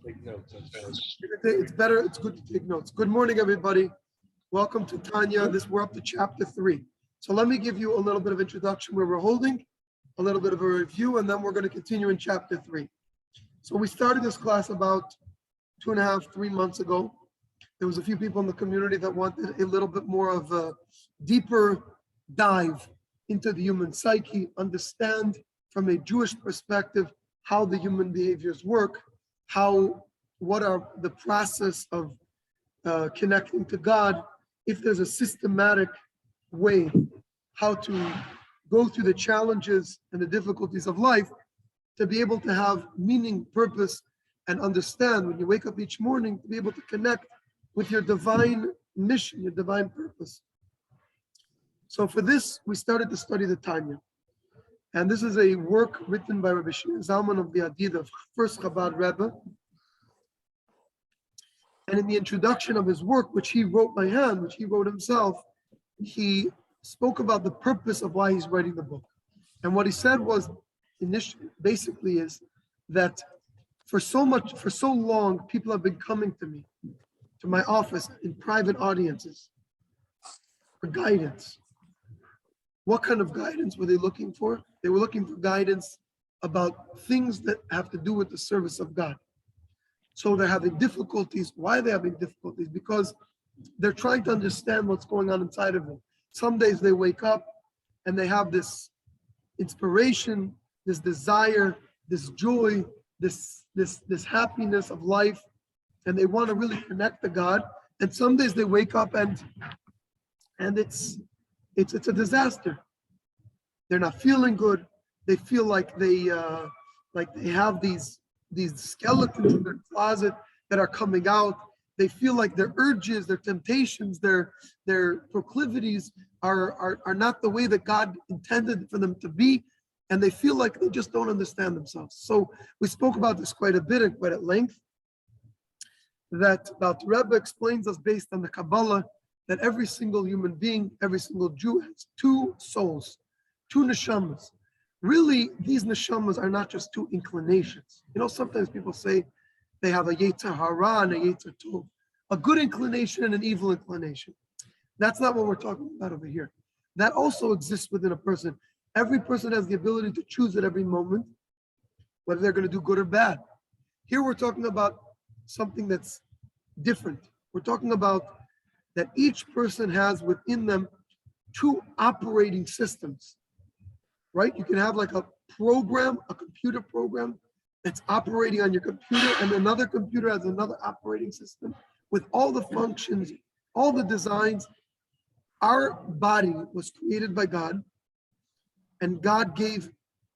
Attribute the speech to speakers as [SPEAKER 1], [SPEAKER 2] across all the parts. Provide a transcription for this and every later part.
[SPEAKER 1] take notes.
[SPEAKER 2] It's better. It's good to take notes. Good morning, everybody. Welcome to Tanya. We're up to chapter 3. So let me give you a little bit of introduction where we're holding, a little bit of a review, and then we're going to continue in chapter 3. So we started this class about 2.5, 3 months ago. There was a few people in the community that wanted a little bit more of a deeper dive into the human psyche, understand from a Jewish perspective how the human behaviors work, what are the process of connecting to God, if there's a systematic way how to go through the challenges and the difficulties of life to be able to have meaning, purpose, and understand when you wake up each morning to be able to connect with your divine mission, your divine purpose. So for this, we started to study the Tanya. And this is a work written by Rabbi Shimon Zalman of the Adid, of first Chabad Rebbe. And in the introduction of his work, which he wrote by hand, which he wrote himself, he spoke about the purpose of why he's writing the book. And what he said was, basically is that for so long, people have been coming to me, to my office in private audiences for guidance. What kind of guidance were they looking for? They were looking for guidance about things that have to do with the service of God. So they're having difficulties. Why are they having difficulties? Because they're trying to understand what's going on inside of them. Some days they wake up and they have this inspiration, this desire, this joy, this happiness of life, and they want to really connect to God. And some days they wake up and it's a disaster. They're not feeling good. They feel like they have these skeletons in their closet that are coming out. They feel like their urges, their temptations, their proclivities are not the way that God intended for them to be, and they feel like they just don't understand themselves. So we spoke about this quite a bit and quite at length. That the Rebbe explains us based on the Kabbalah that every single human being, every single Jew has two souls, two neshamas. Really, these neshamas are not just two inclinations. You know, sometimes people say they have a yetzer hara and a yetzer tov, a good inclination and an evil inclination. That's not what we're talking about over here. That also exists within a person. Every person has the ability to choose at every moment whether they're going to do good or bad. Here we're talking about something that's different. We're talking about that each person has within them two operating systems, right? You can have like a program, a computer program that's operating on your computer, and another computer has another operating system with all the functions, all the designs. Our body was created by God, and God gave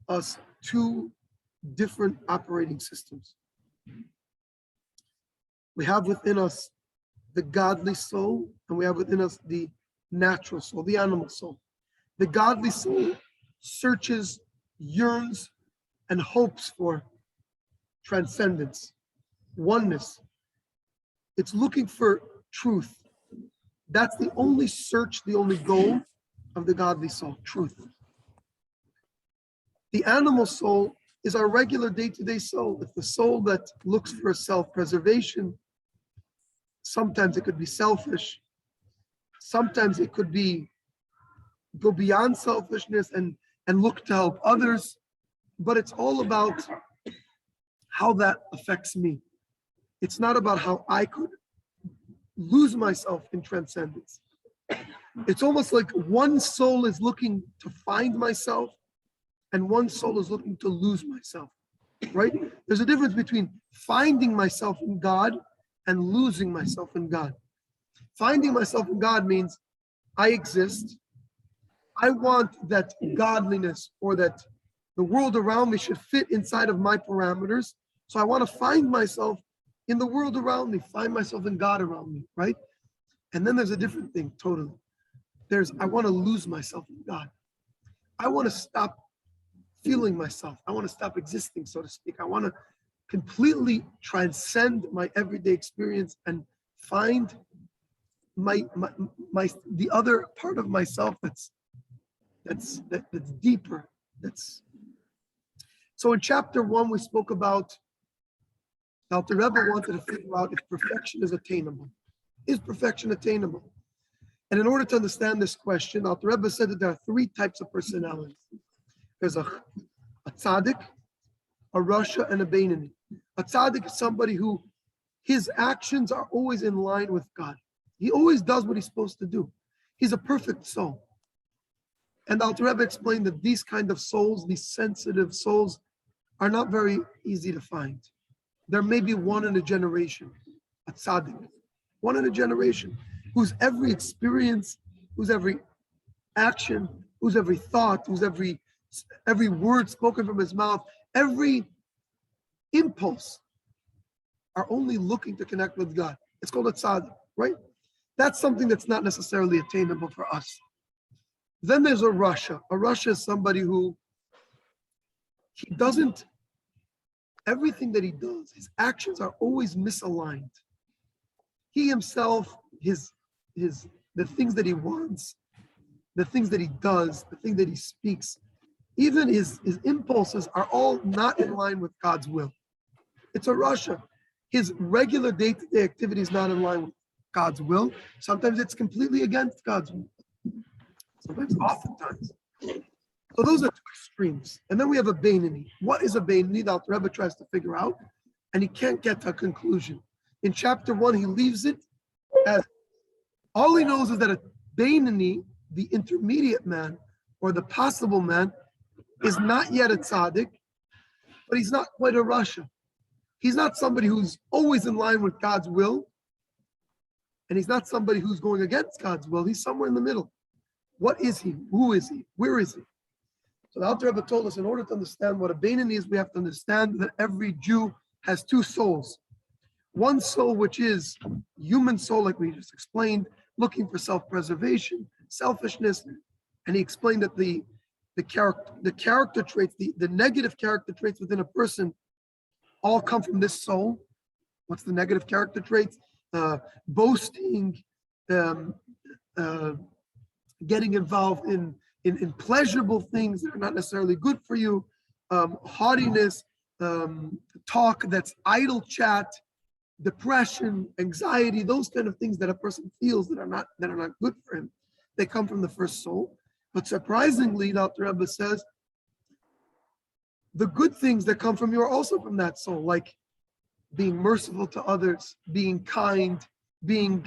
[SPEAKER 2] us two different operating systems. We have within us the godly soul, and we have within us the natural soul, the animal soul. The godly soul searches, yearns, and hopes for transcendence, oneness. It's looking for truth. That's the only search, the only goal of the godly soul, truth. The animal soul is our regular day-to-day soul. It's the soul that looks for self-preservation. Sometimes it could be selfish. Sometimes it could be go beyond selfishness and look to help others. But it's all about how that affects me. It's not about how I could lose myself in transcendence. It's almost like one soul is looking to find myself and one soul is looking to lose myself, right? There's a difference between finding myself in God and losing myself in God. Finding myself in God means I exist. I want that godliness or that the world around me should fit inside of my parameters. So I want to find myself in the world around me, find myself in God around me, right? And then there's a different thing, totally. I want to lose myself in God. I want to stop feeling myself. I want to stop existing, so to speak. I want to completely transcend my everyday experience and find the other part of myself that's deeper. So in chapter 1, we spoke about Alter Rebbe wanted to figure out if perfection is attainable. Is perfection attainable? And in order to understand this question, Alter Rebbe said that there are three types of personalities. There's a tzaddik, a rasha, and a beinoni. A tzaddik is somebody who his actions are always in line with God. He always does what he's supposed to do. He's a perfect soul. And Alter Rebbe explained that these kind of souls, these sensitive souls, are not very easy to find. There may be one in a generation, a tzaddik, one in a generation, whose every experience, whose every action, whose every thought, whose every word spoken from his mouth, every impulse are only looking to connect with God. It's called a tzaddik, right? That's something that's not necessarily attainable for us. Then there's a rasha. A rasha is somebody who he doesn't, everything that he does, his actions are always misaligned. He himself, the things that he wants, the things that he does, the thing that he speaks, even his impulses are all not in line with God's will. It's a rasha. His regular day-to-day activity is not in line with God's will. Sometimes it's completely against God's will. Sometimes, oftentimes. So those are two extremes. And then we have a beinoni. What is a beinoni? The Alter Rebbe tries to figure out, and he can't get to a conclusion. In chapter 1, he leaves it as all he knows is that a beinoni, the intermediate man, or the possible man, is not yet a tzaddik, but he's not quite a rasha. He's not somebody who's always in line with God's will, and he's not somebody who's going against God's will. He's somewhere in the middle. What is he? Who is he? Where is he? So the Alter Rebbe told us in order to understand what a beinoni is, we have to understand that every Jew has two souls. One soul, which is human soul, like we just explained, looking for self-preservation, selfishness, and he explained that the character traits, the negative character traits within a person all come from this soul. What's the negative character traits? Boasting, getting involved in pleasurable things that are not necessarily good for you, haughtiness, talk that's idle chat, depression, anxiety, those kind of things that a person feels that are not good for him. They come from the first soul. But surprisingly, the Alter Rebbe says, the good things that come from you are also from that soul, like being merciful to others, being kind, being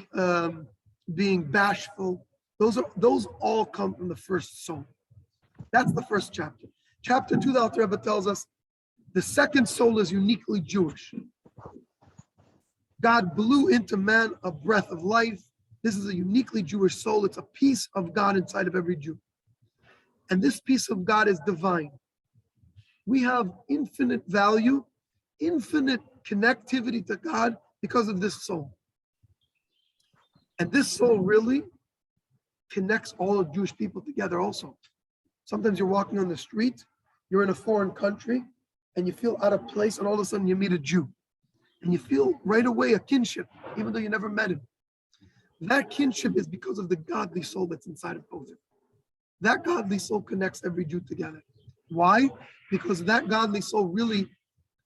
[SPEAKER 2] bashful. Those all come from the first soul. That's the first chapter. Chapter 2, the Alter Rebbe tells us the second soul is uniquely Jewish. God blew into man a breath of life. This is a uniquely Jewish soul. It's a piece of God inside of every Jew. And this piece of God is divine. We have infinite value, infinite connectivity to God because of this soul. And this soul really connects all of Jewish people together also. Sometimes you're walking on the street, you're in a foreign country, and you feel out of place, and all of a sudden you meet a Jew. And you feel right away a kinship, even though you never met him. That kinship is because of the godly soul that's inside of both of them. That godly soul connects every Jew together. Why? Because that godly soul really,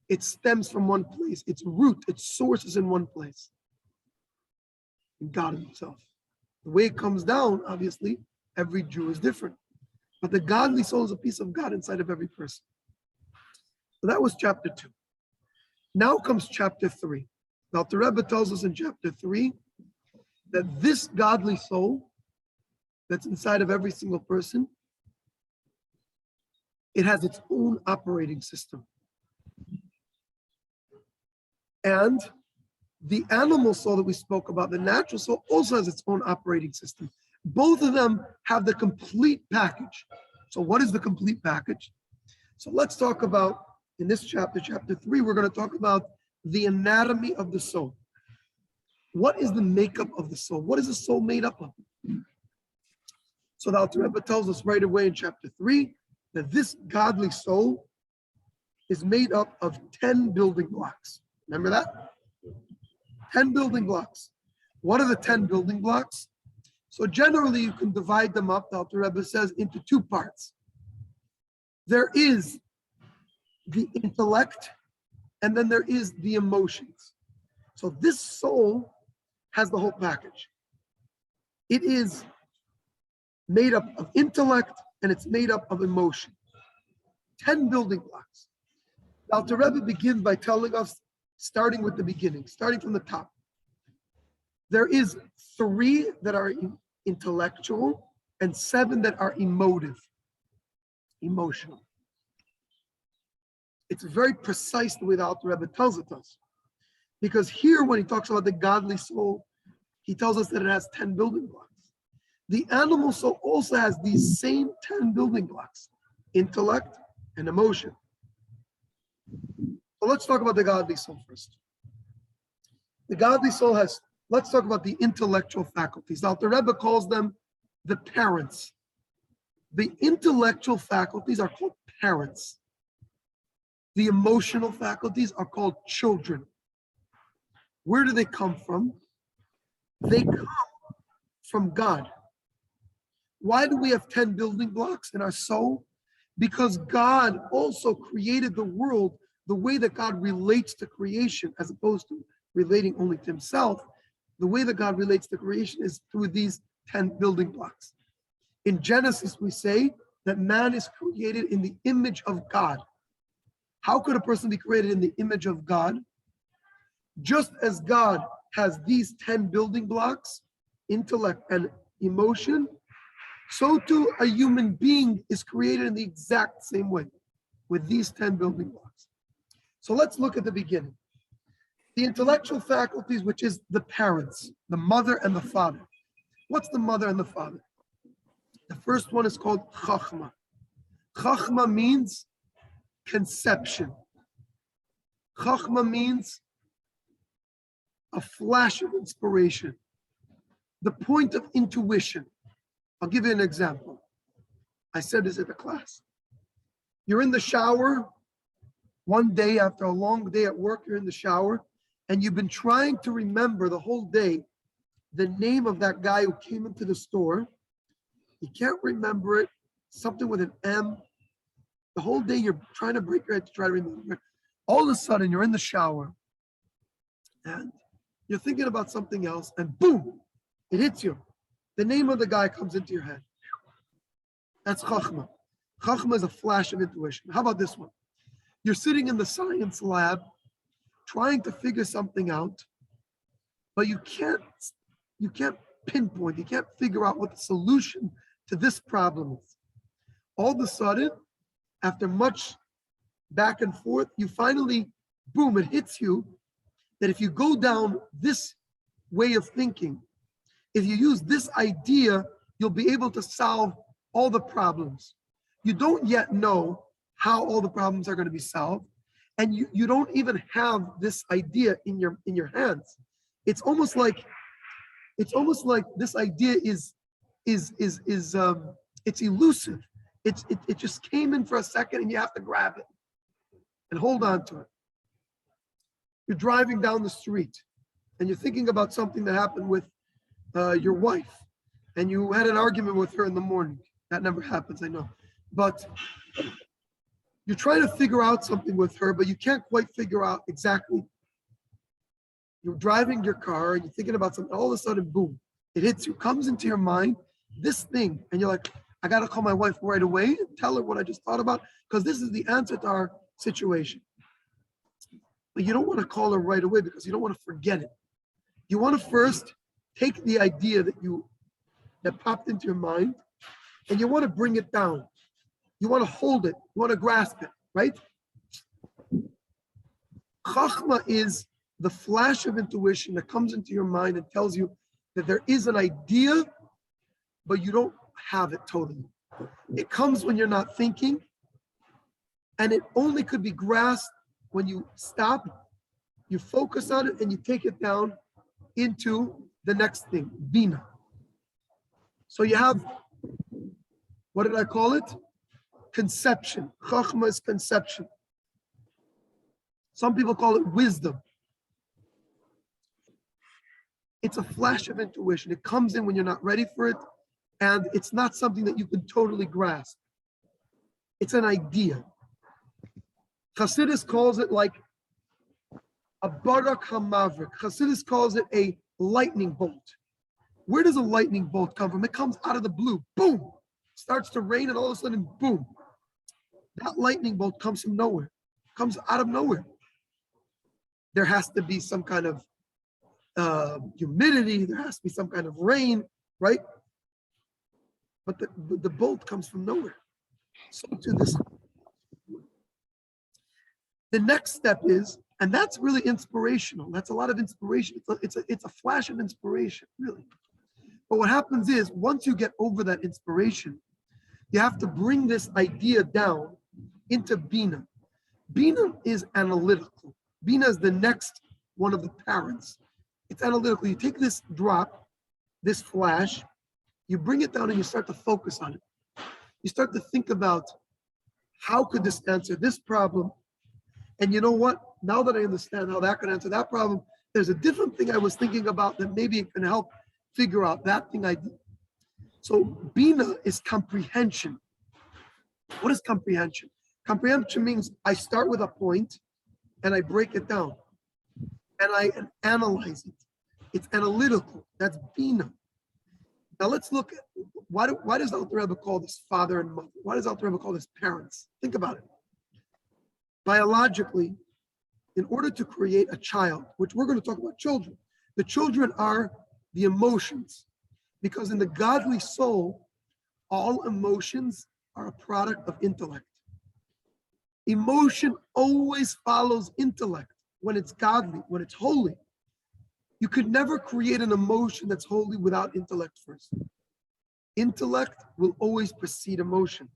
[SPEAKER 2] it stems from one place. Its root, its source is in one place. In God himself. The way it comes down, obviously, every Jew is different. But the godly soul is a piece of God inside of every person. So that was chapter 2. Now comes chapter 3. Now, the Rebbe tells us in chapter 3 that this godly soul that's inside of every single person, it has its own operating system. And the animal soul that we spoke about, the natural soul, also has its own operating system. Both of them have the complete package. So what is the complete package? So let's talk about, in this chapter, chapter 3, we're going to talk about the anatomy of the soul. What is the makeup of the soul? What is the soul made up of? So the Alter Rebbe tells us right away in chapter 3 that this godly soul is made up of 10 building blocks. Remember that? 10 building blocks. What are the 10 building blocks? So generally you can divide them up, the Alter Rebbe says, into two parts. There is the intellect and then there is the emotions. So this soul has the whole package. It is made up of intellect and it's made up of emotion. 10 building blocks. Now, the Rebbe begins by telling us, starting with the beginning, starting from the top. There is 3 that are intellectual and 7 that are emotional. It's very precise the way the Alter Rebbe tells it to us. Because here, when he talks about the godly soul, he tells us that it has 10 building blocks. The animal soul also has these same 10 building blocks, intellect and emotion. So let's talk about the godly soul first. The godly soul has, let's talk about the intellectual faculties. Now, the Rebbe calls them the parents. The intellectual faculties are called parents. The emotional faculties are called children. Where do they come from? They come from God. Why do we have 10 building blocks in our soul? Because God also created the world the way that God relates to creation, as opposed to relating only to himself. The way that God relates to creation is through these 10 building blocks. In Genesis, we say that man is created in the image of God. How could a person be created in the image of God? Just as God has these 10 building blocks, intellect and emotion, so too a human being is created in the exact same way, with these 10 building blocks. So let's look at the beginning. The intellectual faculties, which is the parents, the mother and the father. What's the mother and the father? The first one is called Chachma. Chachma means conception. Chachma means a flash of inspiration, the point of intuition. I'll give you an example. I said this at the class. You're in the shower one day after a long day at work, you're in the shower, and you've been trying to remember the whole day the name of that guy who came into the store. You can't remember it, something with an M. The whole day you're trying to break your head to try to remember it. All of a sudden you're in the shower and you're thinking about something else, and boom, it hits you. The name of the guy comes into your head. That's Chachma. Chachma is a flash of intuition. How about this one? You're sitting in the science lab trying to figure something out, but you can't pinpoint, you can't figure out what the solution to this problem is. All of a sudden, after much back and forth, you finally, boom, it hits you that if you go down this way of thinking, if you use this idea, you'll be able to solve all the problems. You don't yet know how all the problems are going to be solved, and you don't even have this idea in your hands. It's almost like this idea is it's elusive. It just came in for a second, and you have to grab it and hold on to it. You're driving down the street, and you're thinking about something that happened with your wife, and you had an argument with her in the morning. That never happens, I know. But you're trying to figure out something with her, but you can't quite figure out exactly. You're driving your car, and you're thinking about something. All of a sudden, boom, it hits you, comes into your mind, this thing, and you're like, I got to call my wife right away and tell her what I just thought about, because this is the answer to our situation. But you don't want to call her right away because you don't want to forget it. You want to first take the idea that popped into your mind, and you want to bring it down. You want to hold it. You want to grasp it, right? Chachma is the flash of intuition that comes into your mind and tells you that there is an idea, but you don't have it totally. It comes when you're not thinking, and it only could be grasped when you stop, you focus on it, and you take it down into the next thing, Bina. So you have, what did I call it? Conception. Chachma is conception. Some people call it wisdom. It's a flash of intuition. It comes in when you're not ready for it, and it's not something that you can totally grasp. It's an idea. Chassidus calls it like A barak hamavrik. Chassidus calls it a lightning bolt. Where does a lightning bolt come from? It comes out of the blue. Boom! Starts to rain and all of a sudden, boom. That lightning bolt comes from nowhere. Comes out of nowhere. There has to be some kind of humidity. There has to be some kind of rain, right? But the bolt comes from nowhere. So to this. The next step is, and that's really inspirational. That's a lot of inspiration. It's a flash of inspiration, really. But what happens is, once you get over that inspiration, you have to bring this idea down into Bina. Bina is analytical. Bina is the next one of the parents. It's analytical. You take this drop, this flash, you bring it down and you start to focus on it. You start to think about how could this answer this problem? And you know what? Now that I understand how that could answer that problem, there's a different thing I was thinking about that maybe it can help figure out that thing I did. So Bina is comprehension. What is comprehension? Comprehension means I start with a point and I break it down and I analyze it. It's analytical. That's Bina. Now let's look at why does Alter Rebbe call this father and mother? Why does Alter Rebbe call this parents? Think about it. Biologically, in order to create a child, which we're going to talk about children, the children are the emotions, because in the godly soul, all emotions are a product of intellect. Emotion always follows intellect when it's godly, when it's holy. You could never create an emotion that's holy without intellect first. Intellect will always precede emotion.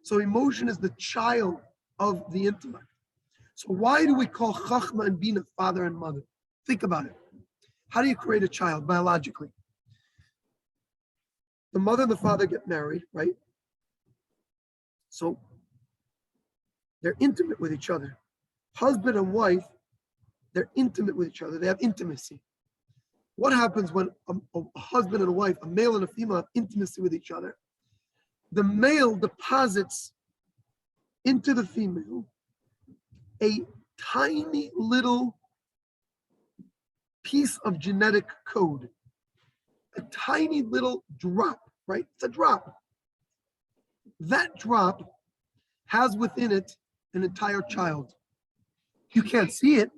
[SPEAKER 2] So emotion is the child of the intellect. So why do we call Chachma and Bina father and mother? Think about it. How do you create a child biologically? The mother and the father get married, right? So they're intimate with each other. Husband and wife, they're intimate with each other. They have intimacy. What happens when a husband and a wife, a male and a female, have intimacy with each other? The male deposits into the female a tiny little piece of genetic code, a tiny little drop, right? It's a drop. That drop has within it an entire child. You can't see it.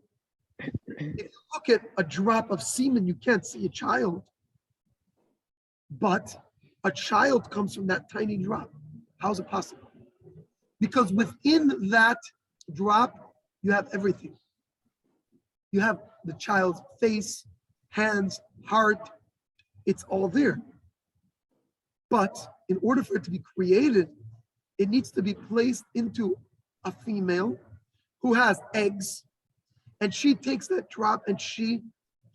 [SPEAKER 2] If you look at a drop of semen, you can't see a child. But a child comes from that tiny drop. How is it possible? Because within that drop, you have everything. You have the child's face, hands, heart. It's all there. But in order for it to be created, it needs to be placed into a female who has eggs, and she takes that drop and she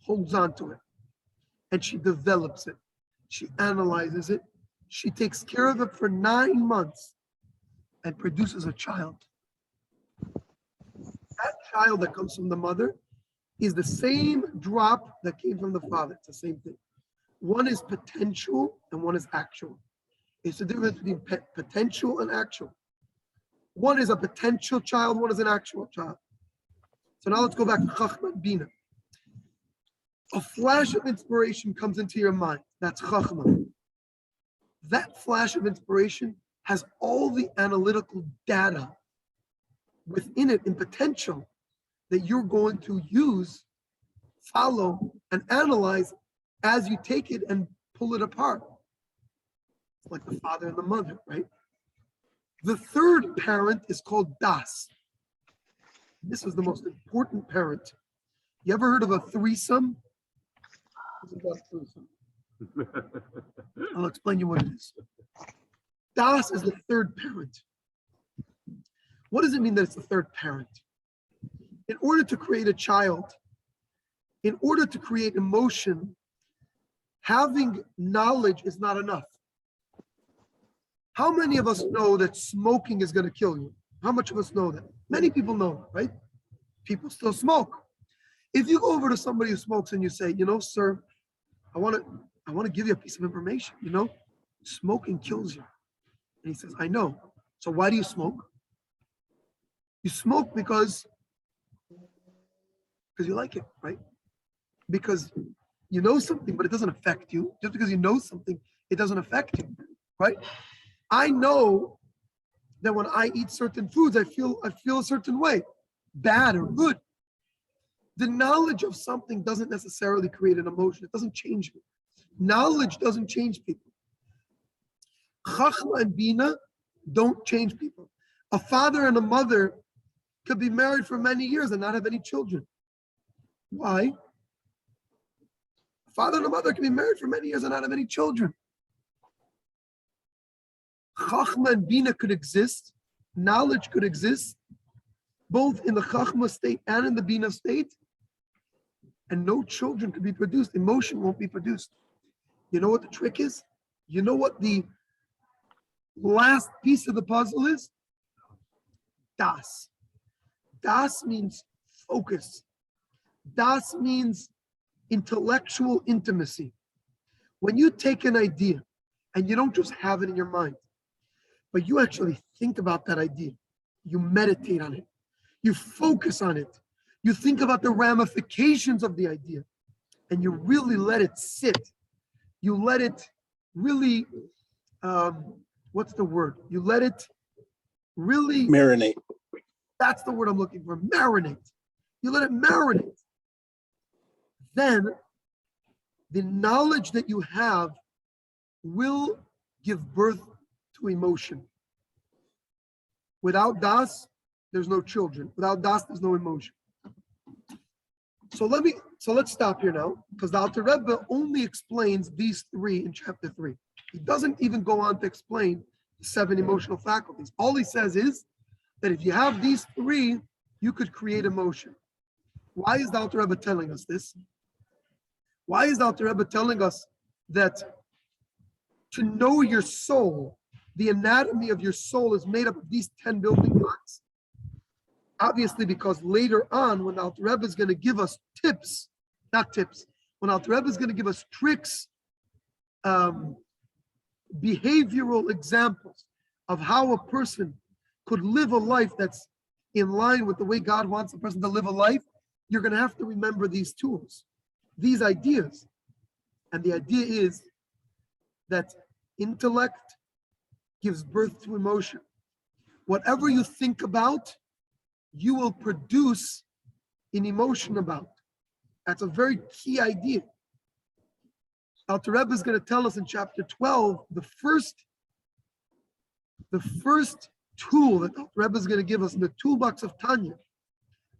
[SPEAKER 2] holds on to it, and she develops it. She analyzes it. She takes care of it for 9 months and produces a child. That child that comes from the mother is the same drop that came from the father. It's the same thing. One is potential and one is actual. It's the difference between potential and actual. One is a potential child, one is an actual child. So now let's go back to Chachma and Bina. A flash of inspiration comes into your mind. That's Chachma. That flash of inspiration has all the analytical data within it in potential that you're going to use, follow, and analyze as you take it and pull it apart. It's like the father and the mother, right? The third parent is called Das. This is the most important parent. You ever heard of a threesome? I'll explain you what it is. Das is the third parent. What does it mean that it's the third parent? In order to create a child, in order to create emotion, having knowledge is not enough. How many of us know that smoking is going to kill you? How much of us know that? Many people know, right? People still smoke. If you go over to somebody who smokes and you say, you know, sir, I want to give you a piece of information, you know, smoking kills you. And he says, I know. So why do you smoke? You smoke because Because you like it, right? Because you know something, but it doesn't affect you. Just because you know something, it doesn't affect you, right? I know that when I eat certain foods, I feel a certain way, bad or good. The knowledge of something doesn't necessarily create an emotion. It doesn't change me. Knowledge doesn't change people. Chachma and Bina don't change people. A father and a mother could be married for many years and not have any children. Why? A father and a mother can be married for many years and not have any children. Chachma and Bina could exist. Knowledge could exist, both in the Chachma state and in the Bina state, and no children could be produced. Emotion won't be produced. You know what the trick is? You know what the last piece of the puzzle is? Das. Das means focus. Das means intellectual intimacy. When you take an idea and you don't just have it in your mind, but you actually think about that idea, you meditate on it, you focus on it, you think about the ramifications of the idea, and you really let it sit. You let it really, what's the word? You let it really
[SPEAKER 1] marinate.
[SPEAKER 2] That's the word I'm looking for, marinate. You let it marinate. Then the knowledge that you have will give birth to emotion. Without das, there's no children. Without das, there's no emotion. So let's stop here now, because the Alter Rebbe only explains these three in chapter 3. He doesn't even go on to explain the 7 emotional faculties. All he says is that if you have these 3, you could create emotion. Why is the Alter Rebbe telling us this? Why is the Alter Rebbe telling us that to know your soul, the anatomy of your soul is made up of these 10 building blocks? Obviously, because later on, when Alter Rebbe is going to give us tips, not tips, when Alter Rebbe is going to give us tricks, behavioral examples of how a person could live a life that's in line with the way God wants a person to live a life, you're going to have to remember these tools, these ideas. And the idea is that intellect gives birth to emotion. Whatever you think about, you will produce an emotion about. That's a very key idea. Alter Rebbe is going to tell us in chapter 12, the first tool that Alter Rebbe is going to give us in the toolbox of Tanya.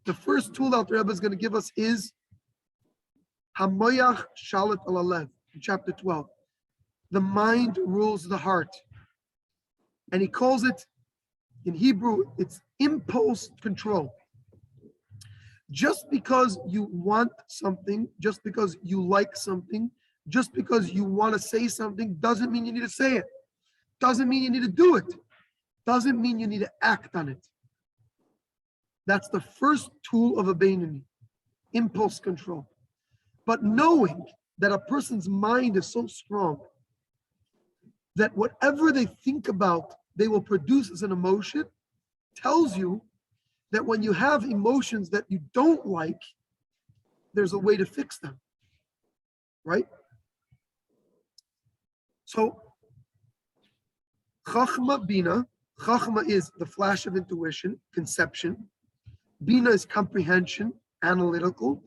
[SPEAKER 2] The first tool Alter Rebbe is going to give us is Hamoyach Shalit al Alev in chapter 12. The mind rules the heart. And he calls it, in Hebrew, it's impulse control. Just because you want something, just because you like something, just because you want to say something, doesn't mean you need to say it. Doesn't mean you need to do it. Doesn't mean you need to act on it. That's the first tool of a Beinoni, impulse control. But knowing that a person's mind is so strong that whatever they think about, they will produce as an emotion, tells you that when you have emotions that you don't like, there's a way to fix them, right? So, Chachma, Bina. Chachma is the flash of intuition, conception. Bina is comprehension, analytical.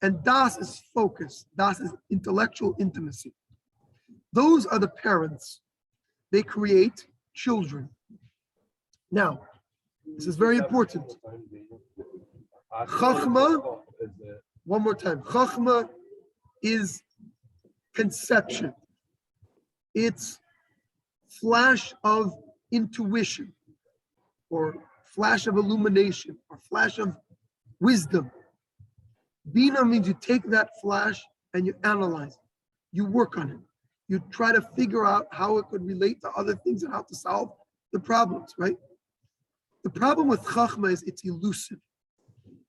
[SPEAKER 2] And Das is focus. Das is intellectual intimacy. Those are the parents. They create children. Now, this is very important. Chachma, one more time. Chachma is conception. It's flash of intuition, or flash of illumination, or flash of wisdom. Bina means you take that flash and you analyze it. You work on it. You try to figure out how it could relate to other things and how to solve the problems, right? The problem with Chachma is it's elusive.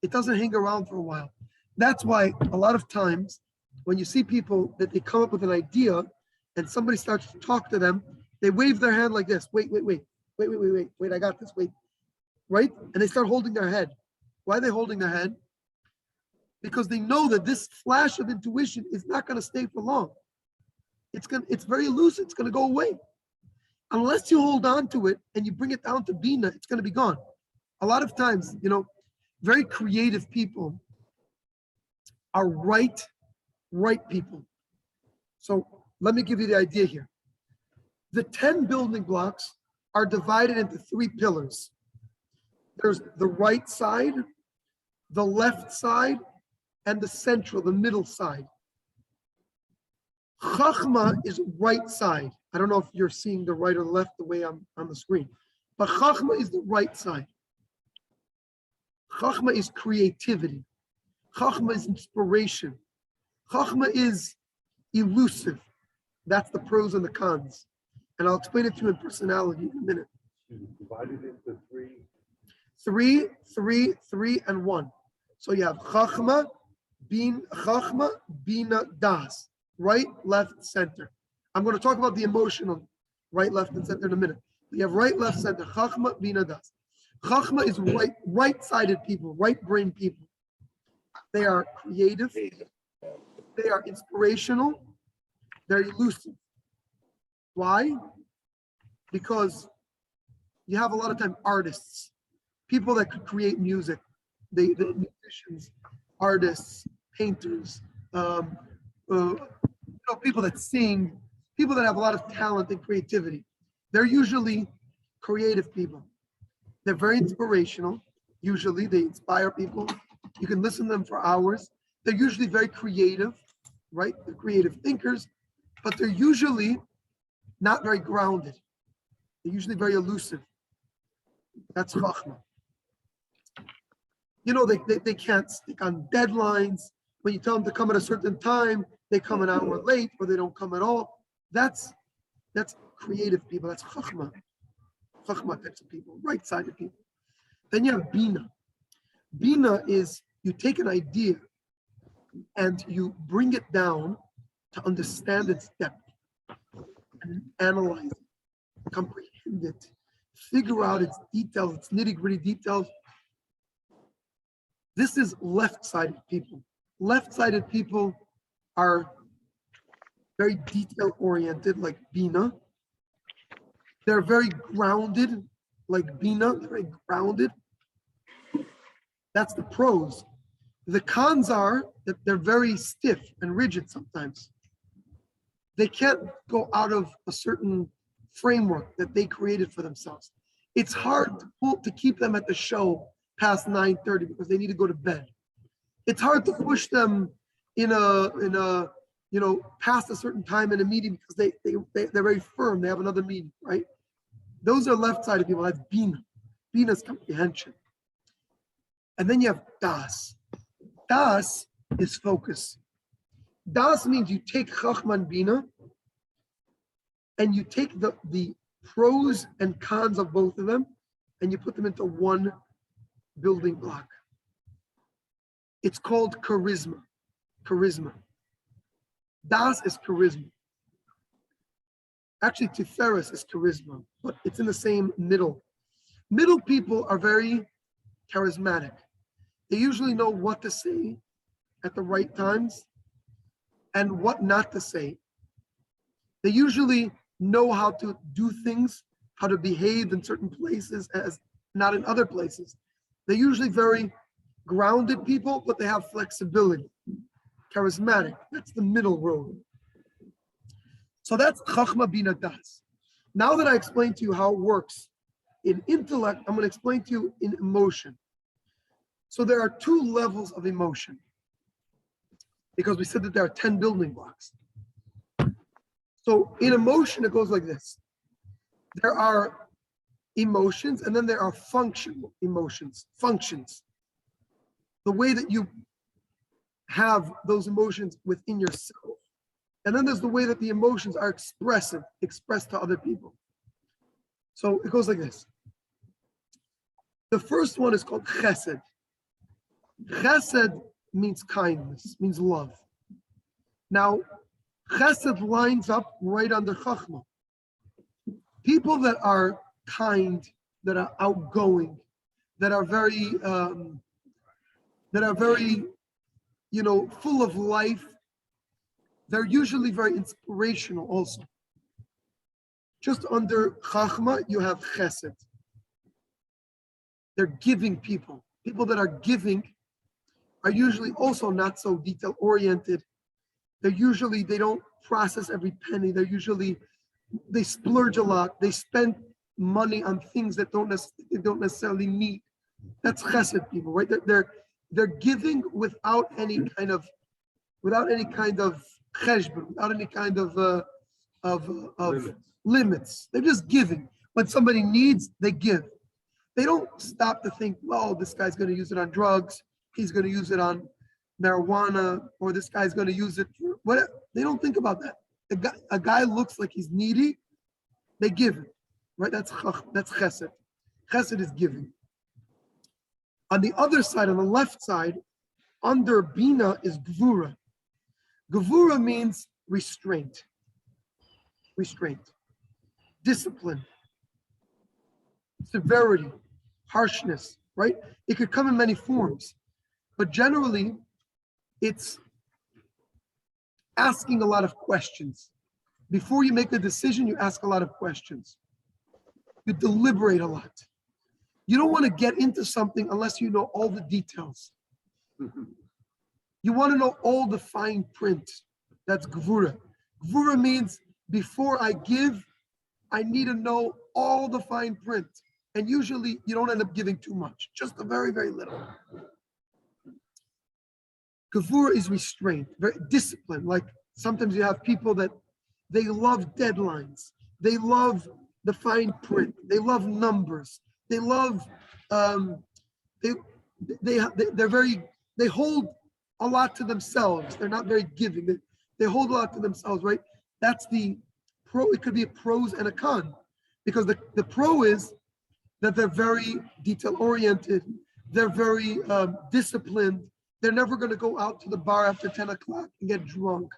[SPEAKER 2] It doesn't hang around for a while. That's why a lot of times when you see people that they come up with an idea and somebody starts to talk to them, they wave their hand like this. Wait, I got this, wait. Right? And they start holding their head. Why are they holding their head? because they know that this flash of intuition is not going to stay for long. It's very elusive. It's going to go away. Unless you hold on to it and you bring it down to Bina, it's going to be gone. A lot of times, very creative people are right people. So let me give you the idea here. The 10 building blocks are divided into 3 pillars. There's the right side, the left side, and the middle side. Chachma is right side. I don't know if you're seeing the right or the left the way I'm on the screen, but Chachma is the right side. Chachma is creativity. Chachma is inspiration. Chachma is elusive. That's the pros and the cons. And I'll explain it to you in personality in a minute.
[SPEAKER 1] Divided into 3.
[SPEAKER 2] 3, 3, 3, and 1. So you have Chachma, Bina, Das. Right, left, center. I'm going to talk about the emotional right, left, and center in a minute. You have right, left, center. Chachma, Bina, Das. Chachma is right-sided people, right-brain people. They are creative. They are inspirational. They're elusive. Why? Because you have a lot of time artists, people that could create music, the musicians, artists, painters, people that sing, people that have a lot of talent and creativity. They're usually creative people. They're very inspirational. Usually they inspire people. You can listen to them for hours. They're usually very creative, right? They're creative thinkers, but they're usually not very grounded. They're usually very elusive. That's Chachma. They can't stick on deadlines. When you tell them to come at a certain time, they come an hour late or they don't come at all. That's creative people. That's Chachma. Chachma types of people, right-sided people. Then you have Bina. Bina is you take an idea and you bring it down to understand its depth and analyze it, comprehend it, figure out its details, its nitty-gritty details. This is left-sided people. Left-sided people are very detail-oriented, like Bina. They're very grounded, like Bina. They're very grounded. That's the pros. The cons are that they're very stiff and rigid sometimes. They can't go out of a certain framework that they created for themselves. It's hard to keep them at the show past 9:30 because they need to go to bed. It's hard to push them past a certain time in a meeting because they're very firm. They have another meeting, right? Those are left-sided people. That's Bina. Bina's comprehension. And then you have Das. Das is focus. Das means you take Chachma and Bina and you take the pros and cons of both of them and you put them into one building block. It's called charisma. Charisma. Das is charisma. Actually, Tiferes is charisma, but it's in the same middle. Middle people are very charismatic. They usually know what to say at the right times and what not to say. They usually know how to do things, how to behave in certain places as not in other places. They're usually very grounded people, but they have flexibility. Charismatic, that's the middle road. So that's Chachma Bina Das. Now that I explained to you how it works in intellect, I'm going to explain to you in emotion. So there are 2 levels of emotion because we said that there are 10 building blocks. So in emotion, it goes like this. There are emotions and then there are functional emotions, functions. The way that you have those emotions within yourself. And then there's the way that the emotions are expressed to other people. So it goes like this. The first one is called chesed. Chesed means kindness, means love. Now, chesed lines up right under chachma. People that are kind, that are outgoing, that are very full of life. They're usually very inspirational also. Just under Chachma, you have Chesed. They're giving people. People that are giving are usually also not so detail oriented. They don't process every penny. They splurge a lot. They spend money on things that they don't necessarily need. That's Chesed people, right? They're giving without any kind of cheshbon, without any kind of limits. They're just giving. When somebody needs, they give. They don't stop to think, well, this guy's going to use it on drugs. He's going to use it on marijuana, or this guy's going to use it for whatever. They don't think about that. A guy looks like he's needy, they give it, right? That's chesed. Chesed is giving. On the other side, on the left side, under bina is gvura. Gvura means restraint, discipline, severity, harshness, right? It could come in many forms, but generally it's asking a lot of questions. Before you make a decision, you ask a lot of questions. You deliberate a lot. You don't want to get into something unless you know all the details. You want to know all the fine print. That's gvura. Gvura means before I give, I need to know all the fine print. And usually you don't end up giving too much, just a very, very little. Gvura is restraint, very disciplined. Like sometimes you have people that they love deadlines. They love the fine print. They love numbers. They love, they hold a lot to themselves. They're not very giving. They hold a lot to themselves, right? That's the pro. It could be a pros and a con, because the pro is that they're very detail oriented. They're very disciplined. They're never going to go out to the bar after 10 o'clock and get drunk.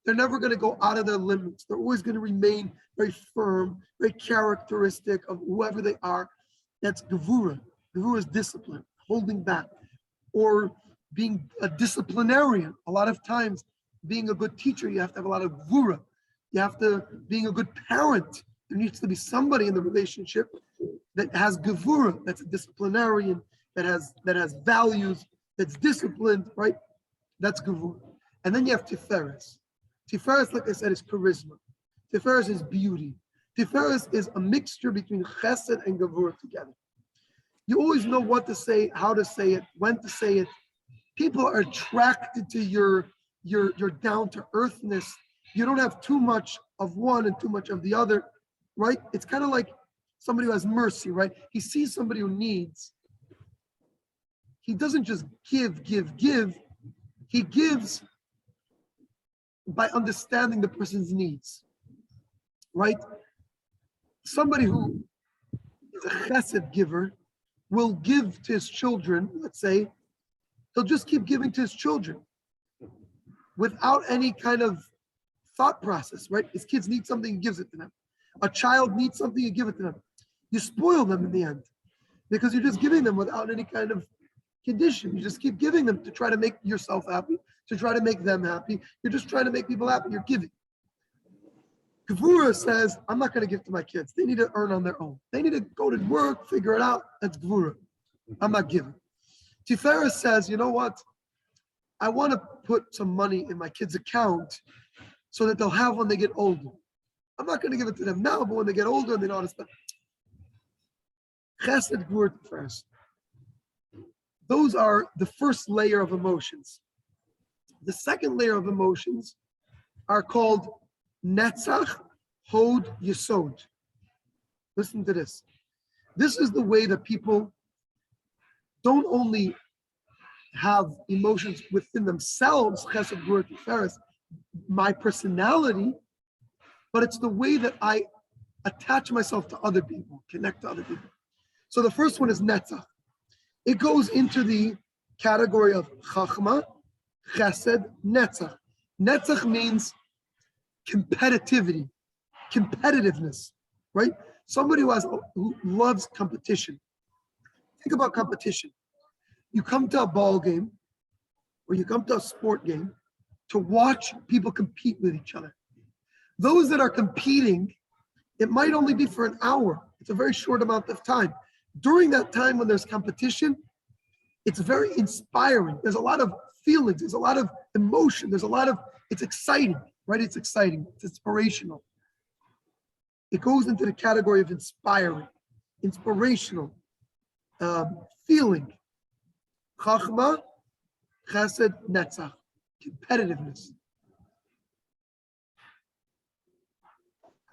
[SPEAKER 2] They're never going to go out of their limits. They're always going to remain very firm, very characteristic of whoever they are. That's gevura. Gevura is discipline, holding back, or being a disciplinarian. A lot of times, being a good teacher, you have to have a lot of gevura. Being a good parent, there needs to be somebody in the relationship that has gevura, that's a disciplinarian, that has values, that's disciplined, right? That's gevura. And then you have tiferes. Tiferes, like I said, is charisma. Tiferes is beauty. Tiferes is a mixture between chesed and gevura together. You always know what to say, how to say it, when to say it. People are attracted to your down-to-earthness. You don't have too much of one and too much of the other, right? It's kind of like somebody who has mercy, right? He sees somebody who needs. He doesn't just give. He gives by understanding the person's needs, right? Somebody who is a chesed giver will give to his children, let's say, he'll just keep giving to his children without any kind of thought process, right? His kids need something, he gives it to them. A child needs something, you give it to them. You spoil them in the end because you're just giving them without any kind of condition. You just keep giving them to try to make yourself happy, to try to make them happy. You're just trying to make people happy. You're giving. Gevura says, I'm not going to give to my kids. They need to earn on their own. They need to go to work, figure it out. That's Gevura. I'm not giving. Tiferes says, you know what? I want to put some money in my kids' account so that they'll have when they get older. I'm not going to give it to them now, but when they get older and they know how to spend. Chesed, Gevura, Tiferes. Those are the first layer of emotions. The second layer of emotions are called Netzach, Hod, Yesod. Listen to this. This is the way that people don't only have emotions within themselves, Chesed, Gevura, Tiferes, my personality, but it's the way that I attach myself to other people, connect to other people. So the first one is Netzach. It goes into the category of Chachma, Chesed, Netzach. Netzach means competitivity, competitiveness, right? Somebody who loves competition. Think about competition. You come to a ball game or you come to a sport game to watch people compete with each other. Those that are competing, it might only be for an hour. It's a very short amount of time. During that time when there's competition, it's very inspiring. There's a lot of feelings, there's a lot of emotion, it's exciting, right? It's exciting, it's inspirational. It goes into the category of inspiring, inspirational, feeling. Chachma, chesed, netzach, competitiveness.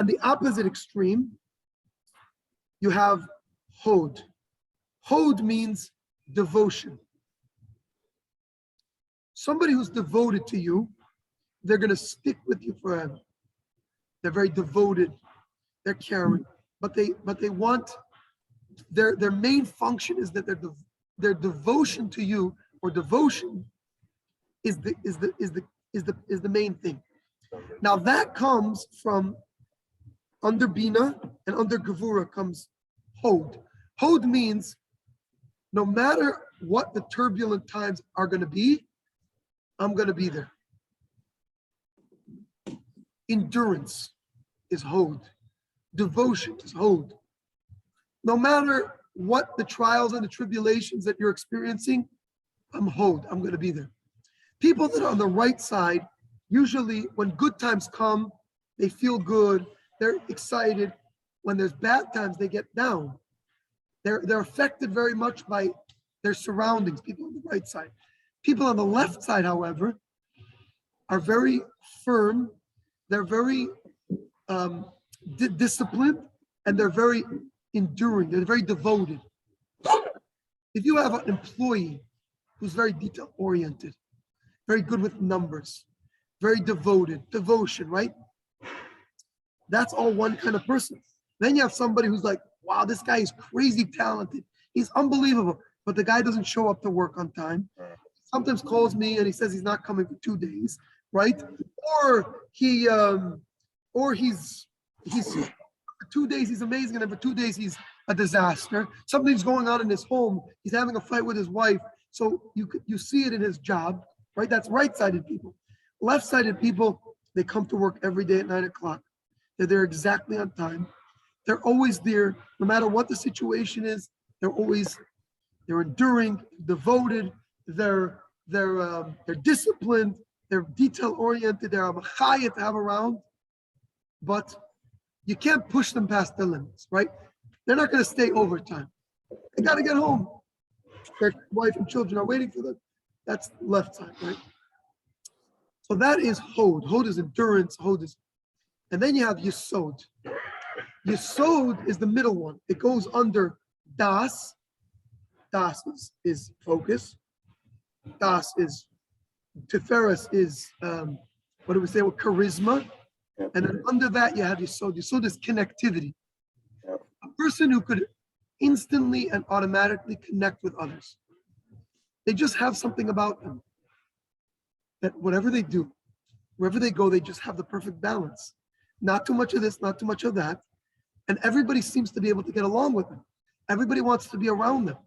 [SPEAKER 2] On the opposite extreme, you have hod. Hod means devotion. Somebody who's devoted to you, they're going to stick with you forever. They're very devoted. They're caring, but they want their main function is that their devotion to you, or devotion is the main thing. Now that comes from under Bina, and under Gevura comes Hod. Hod means no matter what the turbulent times are going to be, I'm going to be there. Endurance is Hod. Devotion is Hod. No matter what the trials and the tribulations that you're experiencing, I'm Hod. I'm going to be there. People that are on the right side, usually when good times come, they feel good. They're excited. When there's bad times, they get down. They're affected very much by their surroundings, people on the right side. People on the left side, however, are very firm. They're very disciplined, and they're very enduring. They're very devoted. If you have an employee who's very detail-oriented, very good with numbers, very devoted, devotion, right? That's all one kind of person. Then you have somebody who's like, wow, this guy is crazy talented. He's unbelievable, but the guy doesn't show up to work on time. Sometimes calls me and he says he's not coming for 2 days, right? Or he's for 2 days he's amazing, and then for 2 days he's a disaster. Something's going on in his home. He's having a fight with his wife. So you see it in his job, right? That's right-sided people. Left-sided people, they come to work every day at 9 o'clock. They're there exactly on time. They're always there, no matter what the situation is. They're enduring, devoted. They're disciplined. They're detail-oriented. They're a machaya to have around. But you can't push them past the limits, right? They're not going to stay overtime. They got to get home. Their wife and children are waiting for them. That's left side, right? So that is Hod. Hod is endurance. Hod is, and then you have Yesod. Yesod is the middle one. It goes under Das. Das is focus. Das is Tiferes is what do we say? Well, charisma. And then under that you have Yesod. Yesod is connectivity. A person who could instantly and automatically connect with others. They just have something about them that whatever they do, wherever they go, they just have the perfect balance. Not too much of this, not too much of that. And everybody seems to be able to get along with them. Everybody wants to be around them,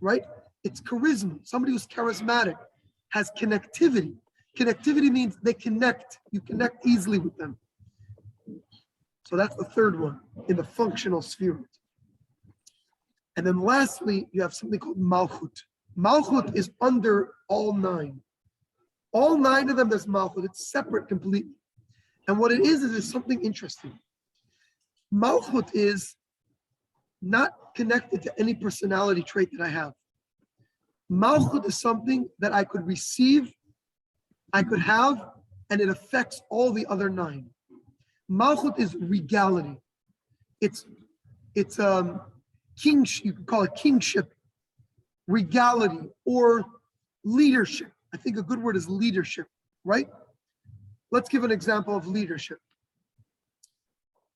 [SPEAKER 2] right? It's charisma. Somebody who's charismatic has connectivity. Connectivity means they connect. You connect easily with them. So that's the third one in the functional sphere. And then lastly, you have something called Malchut. Malchut is under all 9. All 9 of them, there's Malchut. It's separate completely. And what it is something interesting. Malchut is not connected to any personality trait that I have. Malchut is something that I could receive, I could have, and it affects all the other 9. Malchut is regality. It's kingship. You could call it kingship, regality, or leadership. I think a good word is leadership, right? Let's give an example of leadership.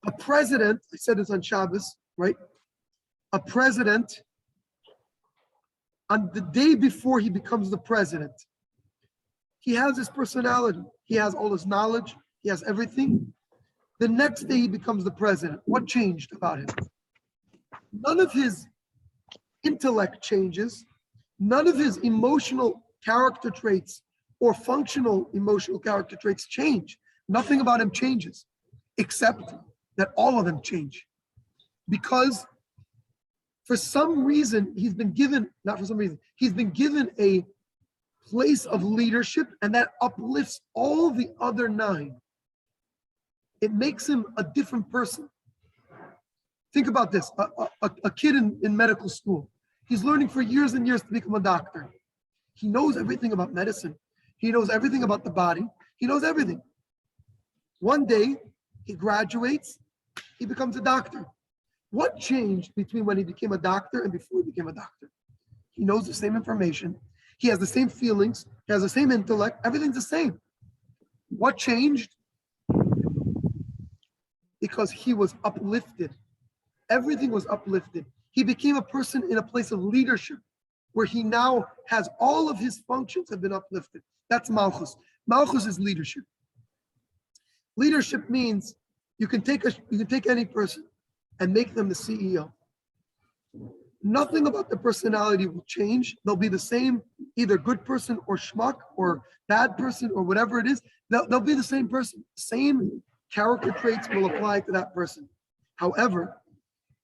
[SPEAKER 2] A president, I said this on Shabbos, right? A president, on the day before he becomes the president, he has his personality. He has all his knowledge. He has everything. The next day he becomes the president. What changed about him? None of his intellect changes. None of his emotional character traits or functional emotional character traits change. Nothing about him changes, except that all of them change. Because for some reason, he's been given a place of leadership, and that uplifts all the other 9. It makes him a different person. Think about this, a kid in medical school. He's learning for years and years to become a doctor. He knows everything about medicine. He knows everything about the body. He knows everything. One day, he graduates, he becomes a doctor. What changed between when he became a doctor and before he became a doctor? He knows the same information. He has the same feelings. He has the same intellect. Everything's the same. What changed? Because he was uplifted. Everything was uplifted. He became a person in a place of leadership where he now has all of his functions have been uplifted. That's Malchus. Malchus is leadership. Leadership means you can take any person and make them the CEO. Nothing about the personality will change. They'll be the same, either good person or schmuck or bad person or whatever it is. They'll be the same person. Same character traits will apply to that person. However,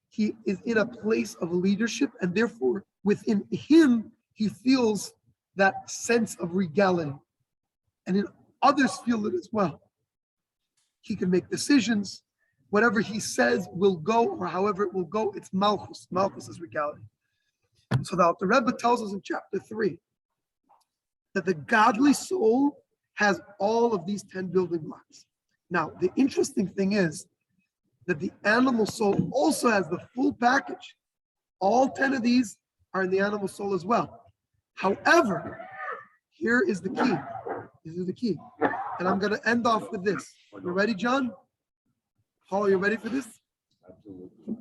[SPEAKER 2] he is in a place of leadership, and therefore within him, he feels that sense of regality. And then others feel it as well. He can make decisions. Whatever he says will go, or however it will go, it's Malchus. Malchus is regality. So the Rebbe tells us in chapter 3 that the godly soul has all of these 10 building blocks. Now, the interesting thing is that the animal soul also has the full package. All 10 of these are in the animal soul as well. However, here is the key. This is the key. And I'm going to end off with this. You ready, John? Paul, you ready for this?
[SPEAKER 1] Absolutely.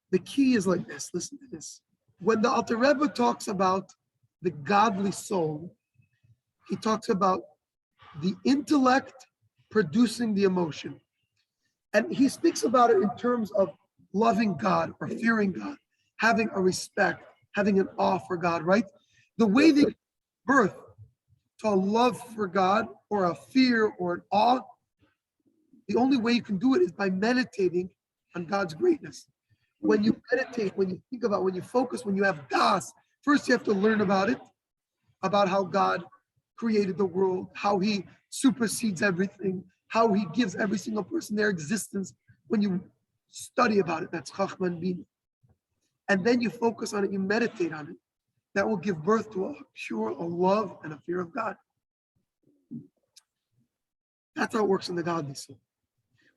[SPEAKER 2] The key is like this. Listen to this. When the Alter Rebbe talks about the godly soul, he talks about the intellect producing the emotion. And he speaks about it in terms of loving God or fearing God, having a respect, having an awe for God, right? The way they give birth to a love for God or a fear or an awe, the only way you can do it is by meditating on God's greatness. When you meditate, when you think about, when you focus, when you have das, first you have to learn about it, about how God created the world, how he supersedes everything, how he gives every single person their existence. When you study about it, that's Chachma and Bina. And then you focus on it, you meditate on it. That will give birth to a love and a fear of God. That's how it works in the godly soul.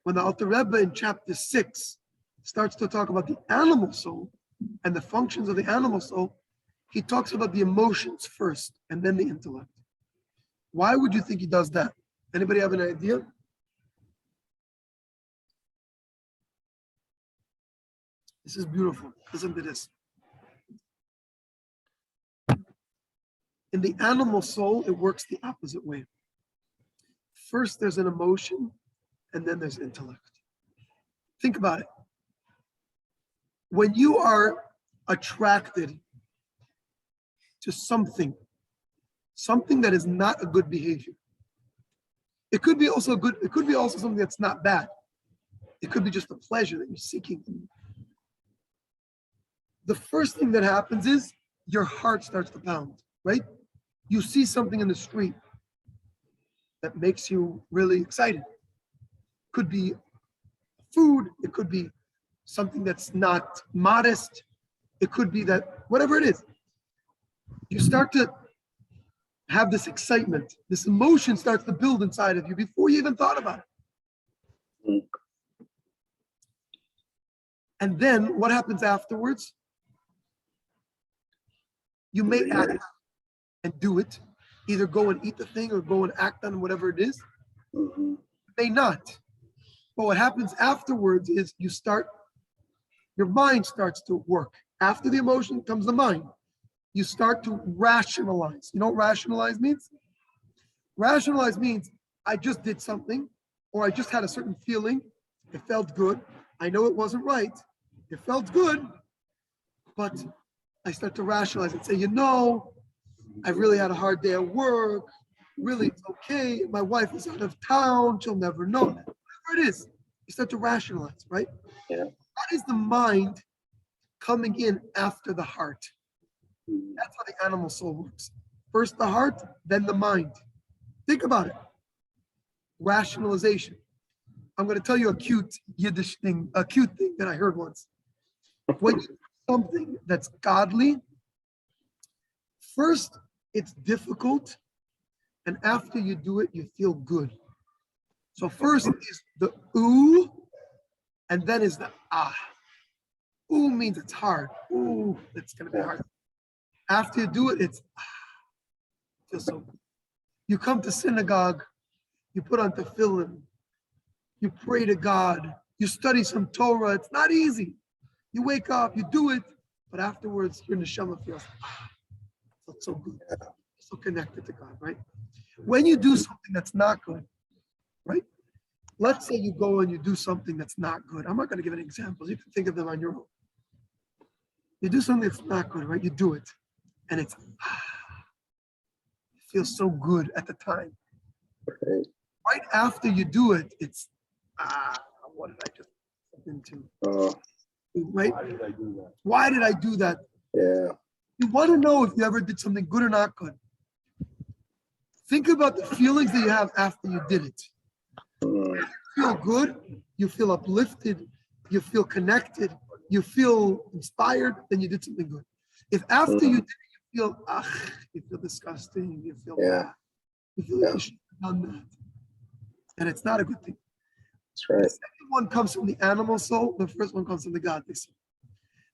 [SPEAKER 2] When the Alter Rebbe in chapter 6 starts to talk about the animal soul and the functions of the animal soul, he talks about the emotions first and then the intellect. Why would you think he does that? Anybody have an idea? This is beautiful. Listen to this. In the animal soul, it works the opposite way. First, there's an emotion, and then there's intellect. Think about it. When you are attracted to something that is not a good behavior, it could be also good, it could be also something that's not bad. It could be just a pleasure that you're seeking. The first thing that happens is your heart starts to pound, right? You see something in the street that makes you really excited. Could be food, it could be something that's not modest, it could be that, whatever it is. You start to have this excitement, this emotion starts to build inside of you before you even thought about it. And then what happens afterwards? You may act and do it, either go and eat the thing or go and act on whatever it is. You may not. But what happens afterwards is your mind starts to work. After the emotion comes the mind. You start to rationalize. You know what rationalize means? Rationalize means I just did something, or I just had a certain feeling. It felt good. I know it wasn't right. It felt good, but I start to rationalize and say, I really had a hard day at work. really, it's okay. My wife is out of town. She'll never know. Whatever it is, you start to rationalize, right?
[SPEAKER 3] Yeah.
[SPEAKER 2] That is the mind coming in after the heart. That's how the animal soul works. First the heart, then the mind. Think about it. Rationalization. I'm going to tell you a cute Yiddish thing, a cute thing that I heard once. When you do something that's godly, first it's difficult, and after you do it, you feel good. So first is the ooh, and then is the ah. Ooh means it's hard. Ooh, it's going to be hard. After you do it, it's ah. Feels so good. You come to synagogue, you put on tefillin, you pray to God, you study some Torah. It's not easy. You wake up, you do it, but afterwards your neshama feels so good, so connected to God, right? When you do something that's not good, right? Let's say you go and you do something that's not good. I'm not going to give any examples. You can think of them on your own. You do something that's not good, right? You do it, and it feels so good at the time. Right after you do it, it's what did I just get into? Right?
[SPEAKER 1] Why did I do that?
[SPEAKER 2] Why did I do that?
[SPEAKER 3] Yeah.
[SPEAKER 2] You want to know if you ever did something good or not good. Think about the feelings that you have after you did it. You feel good, you feel uplifted, you feel connected, you feel inspired, then you did something good. If after you did it, you feel disgusting, you feel bad, you feel like you should have done that. And it's not a good thing.
[SPEAKER 3] That's right.
[SPEAKER 2] The second one comes from the animal soul, the first one comes from the godly soul.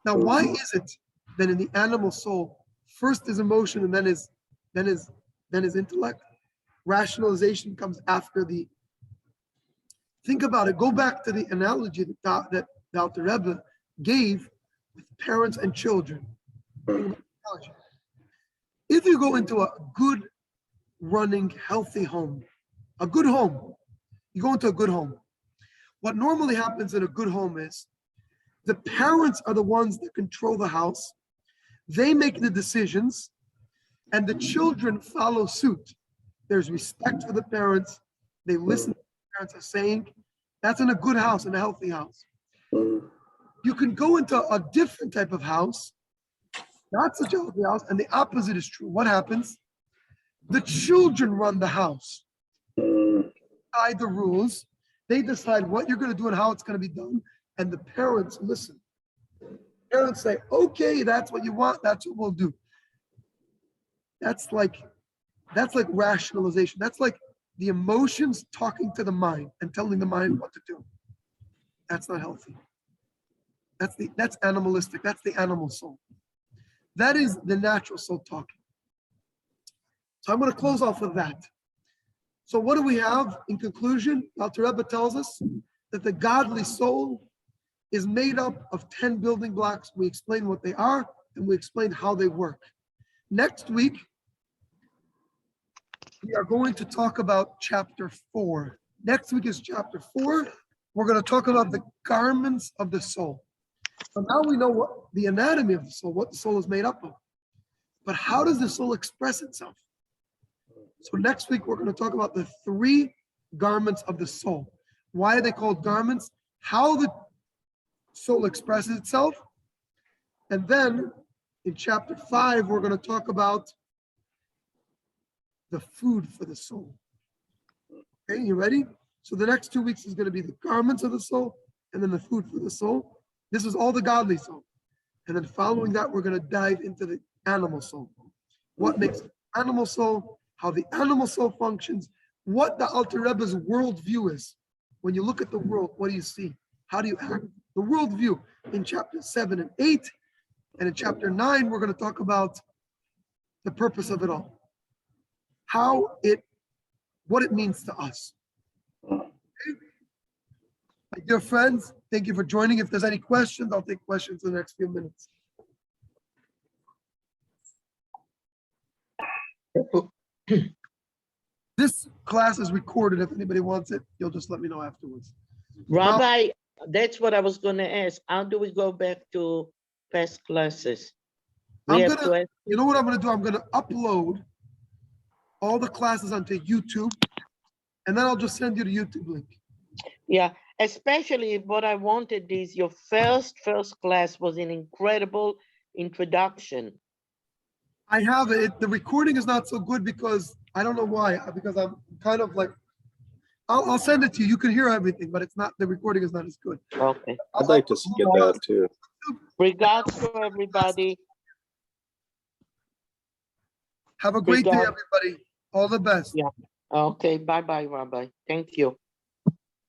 [SPEAKER 2] Now, why is it that in the animal soul, first is emotion and then is intellect? Rationalization comes after the. Think about it. Go back to the analogy that the Alter Rebbe gave with parents and children. If you go into a good running, healthy home, a good home, you go into a good home. What normally happens in a good home is the parents are the ones that control the house. They make the decisions, and the children follow suit. There's respect for the parents. They listen to what the parents are saying. That's in a good house, in a healthy house. You can go into a different type of house, not such a healthy house, and the opposite is true. What happens? The children run the house. Decide the rules. They decide what you're going to do and how it's going to be done, and the parents listen. Parents say, "Okay, that's what you want. That's what we'll do." That's like rationalization. That's like the emotions talking to the mind and telling the mind what to do. That's not healthy. That's animalistic. That's the animal soul. That is the natural soul talking. So I'm going to close off with that. So what do we have in conclusion? Alter Rebbe tells us that the godly soul is made up of 10 building blocks. We explain what they are and we explain how they work. Next week, we are going to talk about chapter 4. Next week is chapter 4. We're going to talk about the garments of the soul. So now we know what the anatomy of the soul, what the soul is made up of. But how does the soul express itself? So next week, we're going to talk about the 3 garments of the soul. Why are they called garments? How the soul expresses itself. And then in chapter 5, we're going to talk about the food for the soul. Okay, you ready? So the next 2 weeks is going to be the garments of the soul and then the food for the soul. This is all the godly soul. And then following that, we're going to dive into the animal soul. What makes an animal soul? How the animal soul functions, what the Alter Rebbe's worldview is. When you look at the world, what do you see? How do you act? The worldview in chapter 7 and 8. And in chapter 9, we're going to talk about the purpose of it all. What it means to us. Okay? My dear friends, thank you for joining. If there's any questions, I'll take questions in the next few minutes. This class is recorded. If anybody wants it, you'll just let me know afterwards.
[SPEAKER 4] Rabbi, that's what I was going to ask. How do we go back to past classes?
[SPEAKER 2] You know what I'm going to do? I'm going to upload all the classes onto YouTube, and then I'll just send you the YouTube link.
[SPEAKER 4] Yeah, especially what I wanted is your first class was an incredible introduction.
[SPEAKER 2] I have it. The recording is not so good because I don't know why. Because I'm kind of like, I'll send it to you. You can hear everything, but it's not. The recording is not as good.
[SPEAKER 4] Okay.
[SPEAKER 3] I'd like to get that too.
[SPEAKER 4] Regards to everybody.
[SPEAKER 2] Have a great day,
[SPEAKER 4] Regards.
[SPEAKER 2] everybody. All the best.
[SPEAKER 4] Yeah. Okay. Bye-bye, Rabbi. Thank you.